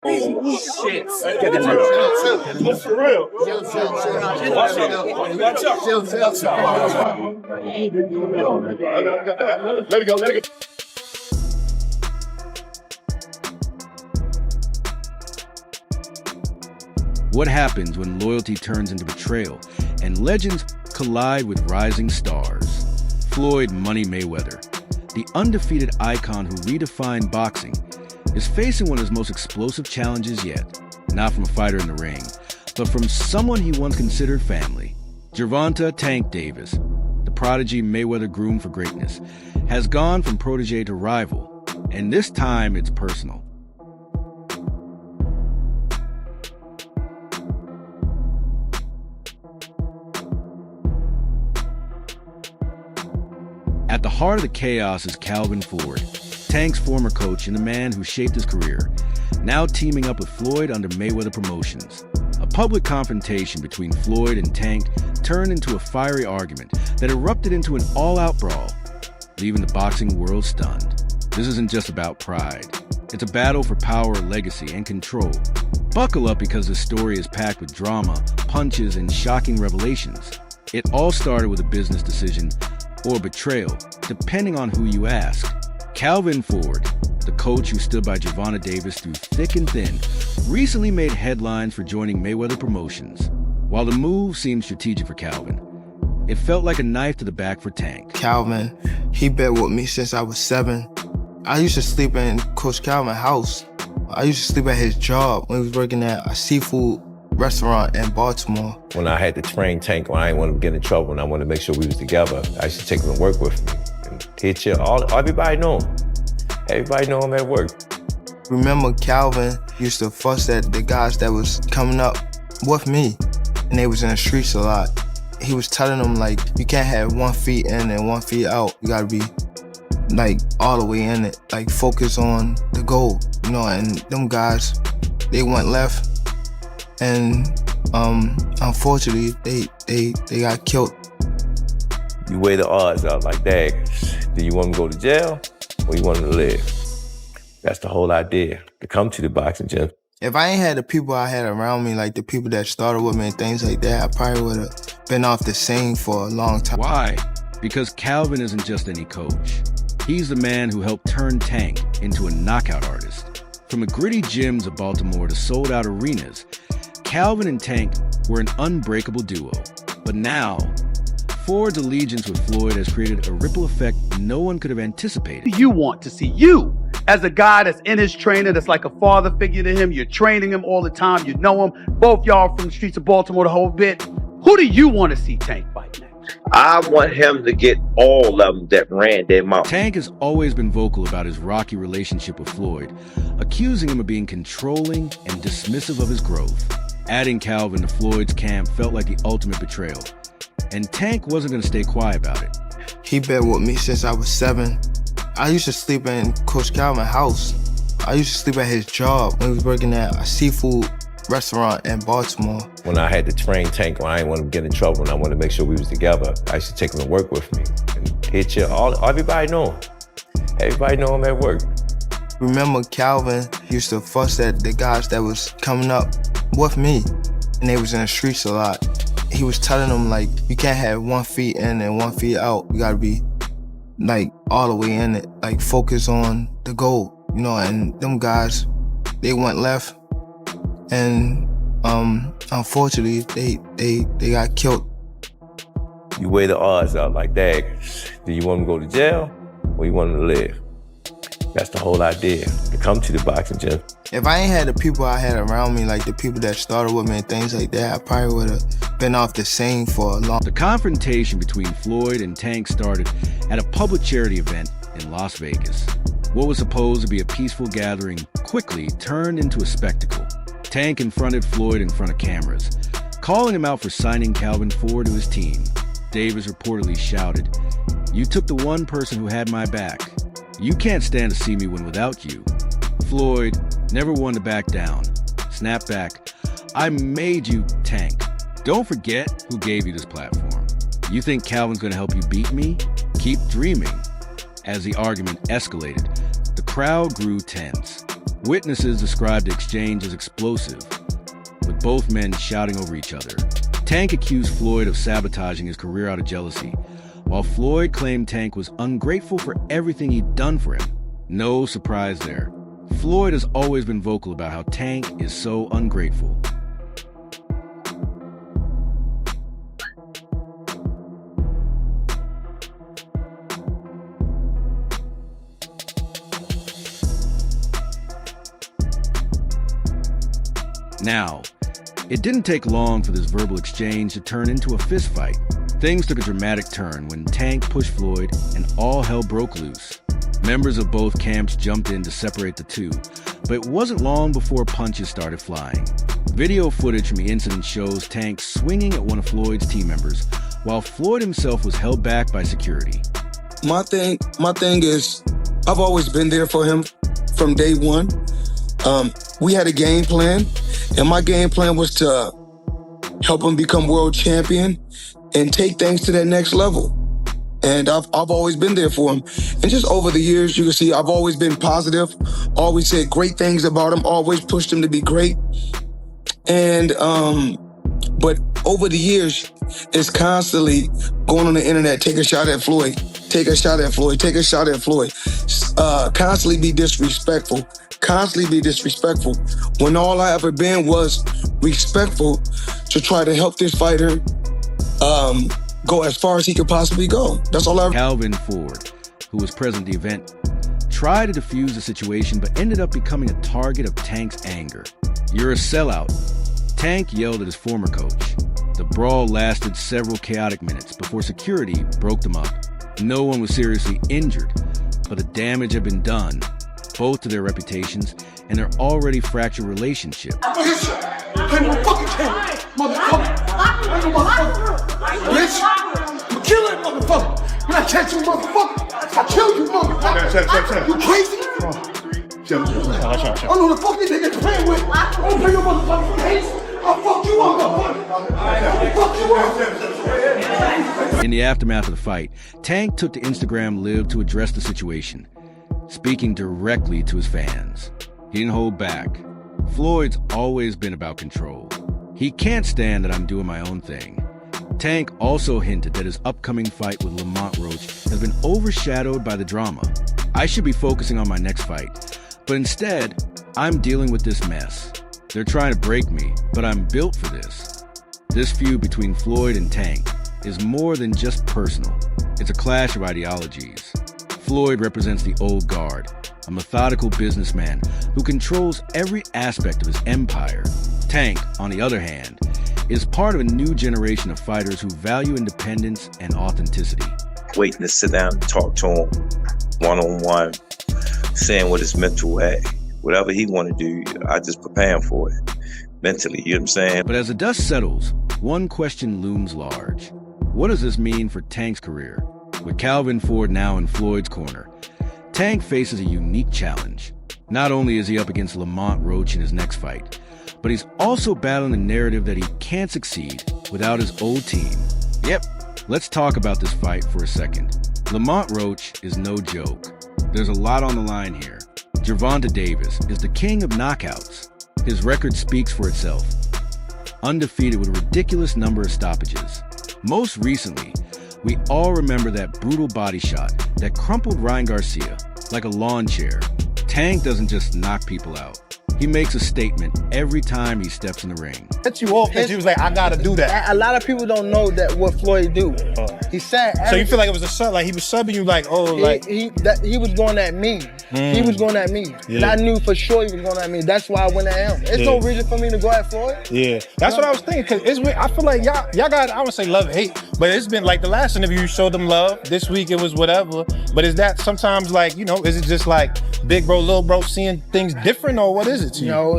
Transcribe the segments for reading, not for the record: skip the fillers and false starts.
Oh, shit. For real. Let it go. What happens when loyalty turns into betrayal and legends collide with rising stars? Floyd "Money" Mayweather, the undefeated icon who redefined boxing, is facing one of his most explosive challenges yet. Not from a fighter in the ring, but from someone he once considered family. Gervonta "Tank" Davis, the prodigy Mayweather groomed for greatness, has gone from protege to rival, and this time it's personal. At the heart of the chaos is Calvin Ford, Tank's former coach and the man who shaped his career, now teaming up with Floyd under Mayweather Promotions. A public confrontation between Floyd and Tank turned into a fiery argument that erupted into an all-out brawl, leaving the boxing world stunned. This isn't just about pride. It's a battle for power, legacy, and control. Buckle up because this story is packed with drama, punches, and shocking revelations. It all started with a business decision or betrayal, depending on who you ask. Calvin Ford, the coach who stood by Gervonta Davis through thick and thin, recently made headlines for joining Mayweather Promotions. While the move seemed strategic for Calvin, it felt like a knife to the back for Tank. Calvin, he been with me since I was 7. I used to sleep in Coach Calvin's house. I used to sleep at his job when he was working at a seafood restaurant in Baltimore. When I had to train Tank, when I didn't want him to get in trouble and I wanted to make sure we was together, I used to take him to work with me. And he'd chill. Everybody know him. Everybody know him at work. Remember, Calvin used to fuss at the guys that was coming up with me, and they was in the streets a lot. He was telling them, like, you can't have 1 foot in and 1 foot out. You gotta be, like, all the way in it. Like, focus on the goal, you know, and them guys, they went left. And unfortunately, they got killed. You weigh the odds out like, dang, do you want him to go to jail or you want him to live? That's the whole idea, to come to the boxing gym. If I ain't had the people I had around me, like the people that started with me and things like that, I probably would have been off the scene for a long time. Why? Because Calvin isn't just any coach. He's the man who helped turn Tank into a knockout artist. From the gritty gyms of Baltimore to sold-out arenas, Calvin and Tank were an unbreakable duo. But now, Ford's allegiance with Floyd has created a ripple effect no one could have anticipated. You want to see you as a guy that's in his trainer, that's like a father figure to him. You're training him all the time. You know him. Both y'all from the streets of Baltimore the whole bit. Who do you want to see Tank fight next? I want him to get all of them that ran their mouth. Tank has always been vocal about his rocky relationship with Floyd, accusing him of being controlling and dismissive of his growth. Adding Calvin to Floyd's camp felt like the ultimate betrayal, and Tank wasn't going to stay quiet about it. He been with me since I was 7. I used to sleep in Coach Calvin's house. I used to sleep at his job when he was working at a seafood restaurant in Baltimore. When I had to train Tank, when I didn't want him to get in trouble and I wanted to make sure we was together, I used to take him to work with me. And he'd chill. Everybody know him. Everybody know him at work. Remember, Calvin used to fuss at the guys that was coming up with me, and they was in the streets a lot. He was telling them, like, you can't have 1 foot in and 1 foot out. You gotta be, like, all the way in it. Like, focus on the goal, you know, and them guys, they went left. And unfortunately, they got killed. You weigh the odds out like, dang, do you want him to go to jail or you want him to live? That's the whole idea, to come to the boxing gym. If I ain't had the people I had around me, like the people that started with me and things like that, I probably would have been off the scene for a long. The confrontation between Floyd and Tank started at a public charity event in Las Vegas. What was supposed to be a peaceful gathering quickly turned into a spectacle. Tank confronted Floyd in front of cameras, calling him out for signing Calvin Ford to his team. Davis reportedly shouted, "You took the one person who had my back. You can't stand to see me win without you." Floyd, never one to back down, snapped back, "I made you, Tank. Don't forget who gave you this platform. You think Calvin's gonna help you beat me? Keep dreaming." As the argument escalated, the crowd grew tense. Witnesses described the exchange as explosive, with both men shouting over each other. Tank accused Floyd of sabotaging his career out of jealousy, while Floyd claimed Tank was ungrateful for everything he'd done for him. No surprise there. Floyd has always been vocal about how Tank is so ungrateful. Now, it didn't take long for this verbal exchange to turn into a fistfight. Things took a dramatic turn when Tank pushed Floyd and all hell broke loose. Members of both camps jumped in to separate the two, but it wasn't long before punches started flying. Video footage from the incident shows Tank swinging at one of Floyd's team members, while Floyd himself was held back by security. My thing is, I've always been there for him from day one. We had a game plan, and my game plan was to help him become world champion and take things to that next level. And I've always been there for him. And just over the years, you can see I've always been positive, always said great things about him, always pushed him to be great. And, but over the years, it's constantly going on the internet, take a shot at Floyd, take a shot at Floyd, take a shot at Floyd. Constantly be disrespectful, when all I ever been was respectful to try to help this fighter go as far as he could possibly go. That's all I... Calvin Ford, who was present at the event, tried to defuse the situation but ended up becoming a target of Tank's anger. "You're a sellout," Tank yelled at his former coach. The brawl lasted several chaotic minutes before security broke them up. No one was seriously injured, but the damage had been done, both to their reputations and their already fractured relationship. Bitch, I'm killing motherfucker. When I catch you, motherfucker, I kill you, motherfucker. You crazy? I know the fuck these niggas playing with. I don't pay your motherfucking case. I'll fuck you up, motherfucker. Fuck you up. In the aftermath of the fight, Tank took to Instagram Live to address the situation, speaking directly to his fans. He didn't hold back. Floyd's always been about control. He can't stand that I'm doing my own thing. Tank also hinted that his upcoming fight with Lamont Roach has been overshadowed by the drama. "I should be focusing on my next fight, but instead, I'm dealing with this mess. They're trying to break me, but I'm built for this." This feud between Floyd and Tank is more than just personal. It's a clash of ideologies. Floyd represents the old guard, a methodical businessman who controls every aspect of his empire. Tank, on the other hand, is part of a new generation of fighters who value independence and authenticity. Waiting to sit down and talk to him one-on-one, saying what his mental at. Whatever he want to do, I just prepare him for it mentally, you know what I'm saying? But as the dust settles, one question looms large. What does this mean for Tank's career? With Calvin Ford now in Floyd's corner, Tank faces a unique challenge. Not only is he up against Lamont Roach in his next fight, but he's also battling the narrative that he can't succeed without his old team. Yep, let's talk about this fight for a second. Lamont Roach is no joke. There's a lot on the line here. Gervonta Davis is the king of knockouts. His record speaks for itself. Undefeated with a ridiculous number of stoppages. Most recently, we all remember that brutal body shot that crumpled Ryan Garcia like a lawn chair. Tank doesn't just knock people out. He makes a statement every time he steps in the ring. Set you off that you was like, I gotta do that. A lot of people don't know that what Floyd do. He said. So you feel like it was a sub, like he was subbing you, like, oh, like he was going at me. He was going at me. Yeah. And I knew for sure he was going at me. That's why I went at him. It's no reason for me to go at Floyd. Yeah, that's what I was thinking. Cause it's, I feel like y'all got, I would say love and hate, but it's been like the last interview you showed them love. This week it was whatever. But is that sometimes like, you know, is it just like big bro, little bro seeing things different, or what is it to you? No,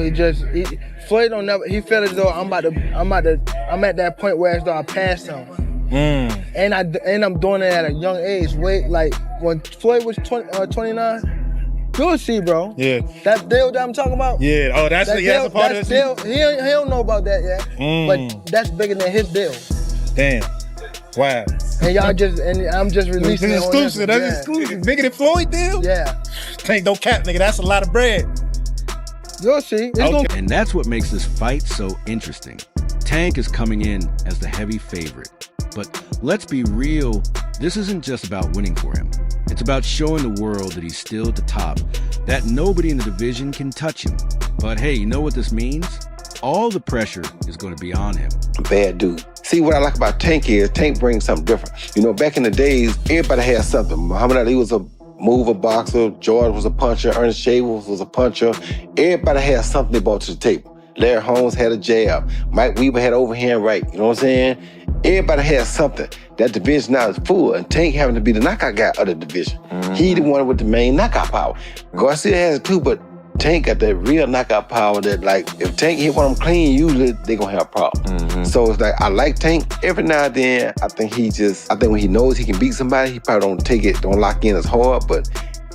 Floyd don't never. He felt as though I'm at that point where as though I passed him. And I'm doing it at a young age. Wait, like when Floyd was 29, you'll see, bro. Yeah. That deal that I'm talking about. Yeah. Oh, that's a part of deal. He don't know about that yet. But that's bigger than his deal. Damn. Wow. And I'm just releasing it. Exclusive. That's exclusive. Bigger than Floyd deal? Yeah. Tank, don't cap, nigga. That's a lot of bread. You'll see. It's gonna... And that's what makes this fight so interesting. Tank is coming in as the heavy favorite. But let's be real, this isn't just about winning for him. It's about showing the world that he's still at the top, that nobody in the division can touch him. But hey, you know what this means? All the pressure is going to be on him. Bad dude. See, what I like about Tank is Tank brings something different. You know, back in the days, everybody had something. Muhammad Ali was a mover boxer, George was a puncher, Ernest Shaver was a puncher. Everybody had something they brought to the table. Larry Holmes had a jab. Mike Weaver had an overhand right. You know what I'm saying? Everybody has something. That division now is full, and Tank having to be the knockout guy of the division. Mm-hmm. He the one with the main knockout power. Garcia has it too, but Tank got that real knockout power that, like, if Tank hit one of them clean, usually they gonna have a problem. Mm-hmm. So it's like, I like Tank. Every now and then, I think when he knows he can beat somebody, he probably don't lock in as hard, but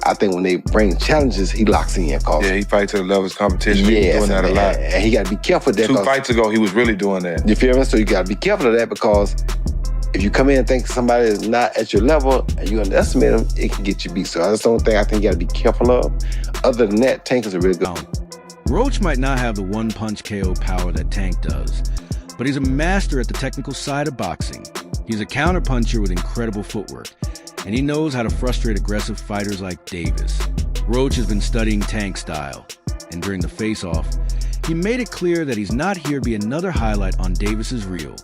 I think when they bring challenges, he locks in. Yeah, he fights to the level of competition. Yes, He's doing that a lot. And he gotta be careful of that. 2 fights ago, he was really doing that. You feel me? So you gotta be careful of that, because if you come in and think somebody is not at your level and you underestimate them, it can get you beat. So that's the only thing I think you gotta be careful of. Other than that, Tank is a really good. Roach might not have the one-punch KO power that Tank does, but he's a master at the technical side of boxing. He's a counterpuncher with incredible footwork, and he knows how to frustrate aggressive fighters like Davis. Roach has been studying Tank's style, and during the face-off, he made it clear that he's not here to be another highlight on Davis's reel.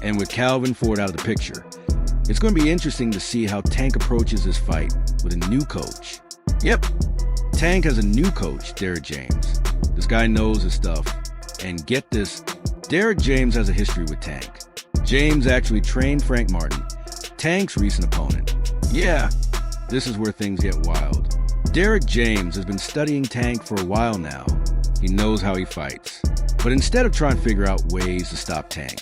And with Calvin Ford out of the picture, it's going to be interesting to see how Tank approaches this fight with a new coach. Yep, Tank has a new coach, Derrick James. This guy knows his stuff. And get this, Derrick James has a history with Tank. James actually trained Frank Martin, Tank's recent opponent. Yeah, this is where things get wild. Derrick James has been studying Tank for a while now. He knows how he fights. But instead of trying to figure out ways to stop Tank,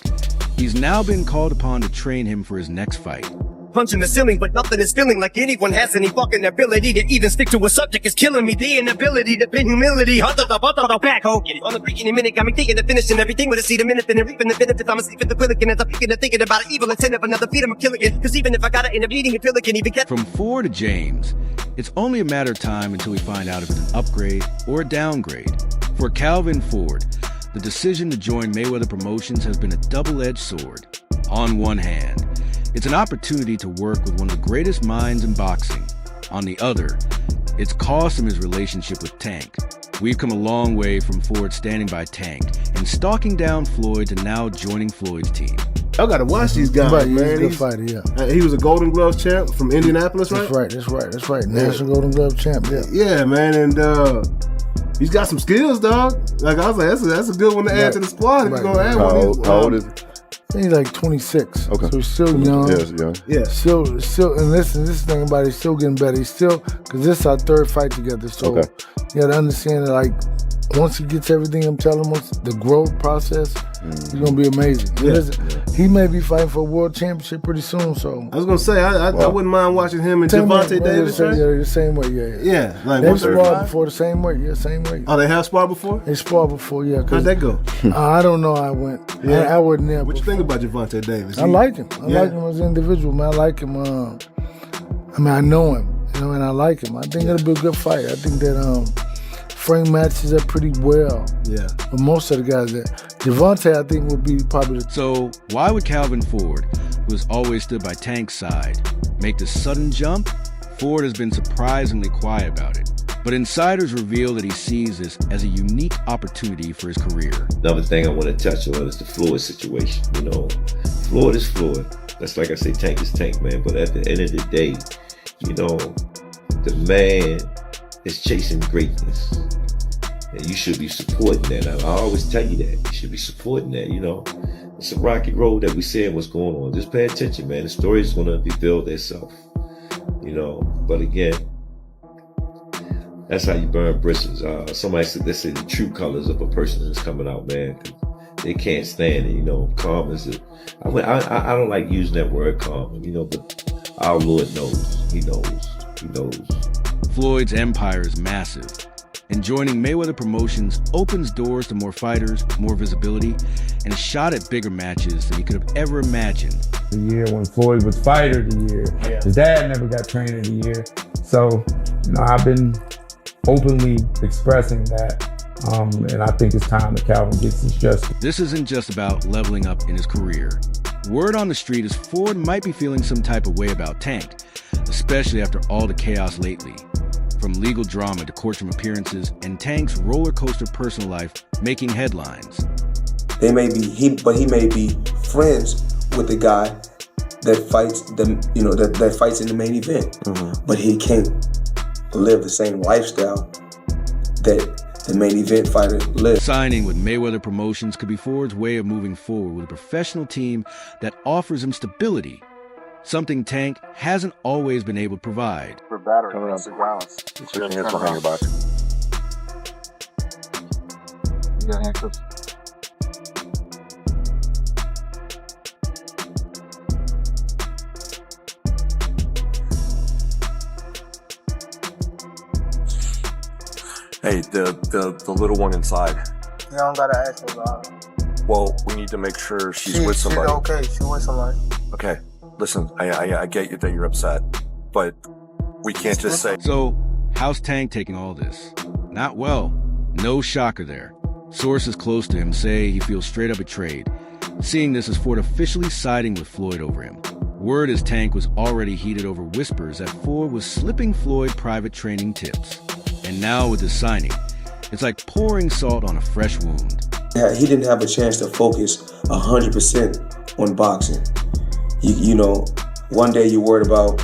he's now been called upon to train him for his next fight. Punching the ceiling, but nothing is feeling like anyone has any fucking ability to even stick to a subject is killing me. The inability to pin humility, hunter the back hole. Get it on the freaking minute, got me thinking of finishing everything with a seed a minute, then reaping the benefits. I'm asleep at the Quilligan as I'm thinking about an evil intent of another feat, I'm killing it. Cause even if I got it in a bleeding, it can even get. From Ford to James, it's only a matter of time until we find out if it's an upgrade or a downgrade. For Calvin Ford, the decision to join Mayweather Promotions has been a double-edged sword. On one hand, it's an opportunity to work with one of the greatest minds in boxing. On the other, it's cost him his relationship with Tank. We've come a long way from Ford standing by Tank and stalking down Floyd to now joining Floyd's team. I gotta watch these guys, right, man. He's a good fighter, yeah. He was a Golden Glove champ from Indianapolis, right? That's right. National Golden Glove champ, yeah. Yeah, man, and he's got some skills, dog. Like I was like, that's a good one to add to the squad. If you're gonna add one. How old is he? I think he's like 26. Okay. So he's still young. Yes, young. Yeah. Still, and listen, this thing about it, he's still getting better. He's still, because this is our third fight together. So you gotta understand that, like, once he gets everything I'm telling him, the growth process, it's gonna be amazing. Yeah. He may be fighting for a world championship pretty soon. So I was gonna say, I wouldn't mind watching him and Gervonta Davis, right? Yeah, the same way, yeah. Like they sparred before the same way, same way. Oh, they have sparred before? They sparred before, yeah. How'd that go? I don't know how I went. Yeah. I wasn't there. What you think about Gervonta Davis? I like him. I like him as an individual, man. I like him. I know him, and I like him. I think it'll be a good fight. I think that Frank matches up pretty well. Yeah. But most of the guys Gervonta, I think, would be probably the... So why would Calvin Ford, who has always stood by Tank's side, make this sudden jump? Ford has been surprisingly quiet about it. But insiders reveal that he sees this as a unique opportunity for his career. Another thing I want to touch on is the Floyd situation. You know, Floyd is Floyd. That's like I say, Tank is Tank, man. But at the end of the day, you know, the man is chasing greatness. And you should be supporting that. I always tell you that. You should be supporting that, you know. It's a rocky road that we seeing what's going on. Just pay attention, man. The story is going to reveal itself, you know. But again, That's how you burn bridges. Somebody said they say the true colors of a person is coming out, man. They can't stand it, you know. Calm is it. I don't like using that word calm, you know, but our Lord knows. He knows. He knows. Floyd's empire is massive, and joining Mayweather Promotions opens doors to more fighters, more visibility, and a shot at bigger matches than he could have ever imagined. The year when Floyd was fighter of the year. His dad never got trainer of the year. So, you know, I've been openly expressing that. And I think it's time that Calvin gets his justice. This isn't just about leveling up in his career. Word on the street is Floyd might be feeling some type of way about Tank, especially after all the chaos lately. From legal drama to courtroom appearances and Tank's roller coaster personal life making headlines. He may be friends with the guy that fights that fights in the main event, but he can't live the same lifestyle that the main event fighter lives. Signing with Mayweather Promotions could be Floyd's way of moving forward with a professional team that offers him stability, something Tank hasn't always been able to provide. For battery, coming up. Grounds. Put your hands behind your back. You got handcuffs? Hey, the little one inside. You don't gotta ask me about her. Well, we need to make sure she's with somebody. She's okay. She's with somebody. Okay, listen, I get you that you're upset, but we can't just say. So, how's Tank taking all this? Not well. No shocker there. Sources close to him say he feels straight up betrayed, seeing this as Ford officially siding with Floyd over him. Word is Tank was already heated over whispers that Ford was slipping Floyd private training tips. And now with his signing, it's like pouring salt on a fresh wound. Yeah, he didn't have a chance to focus 100% on boxing. You know, one day you're worried about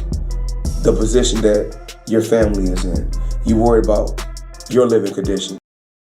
the position that your family is in. You're worried about your living condition.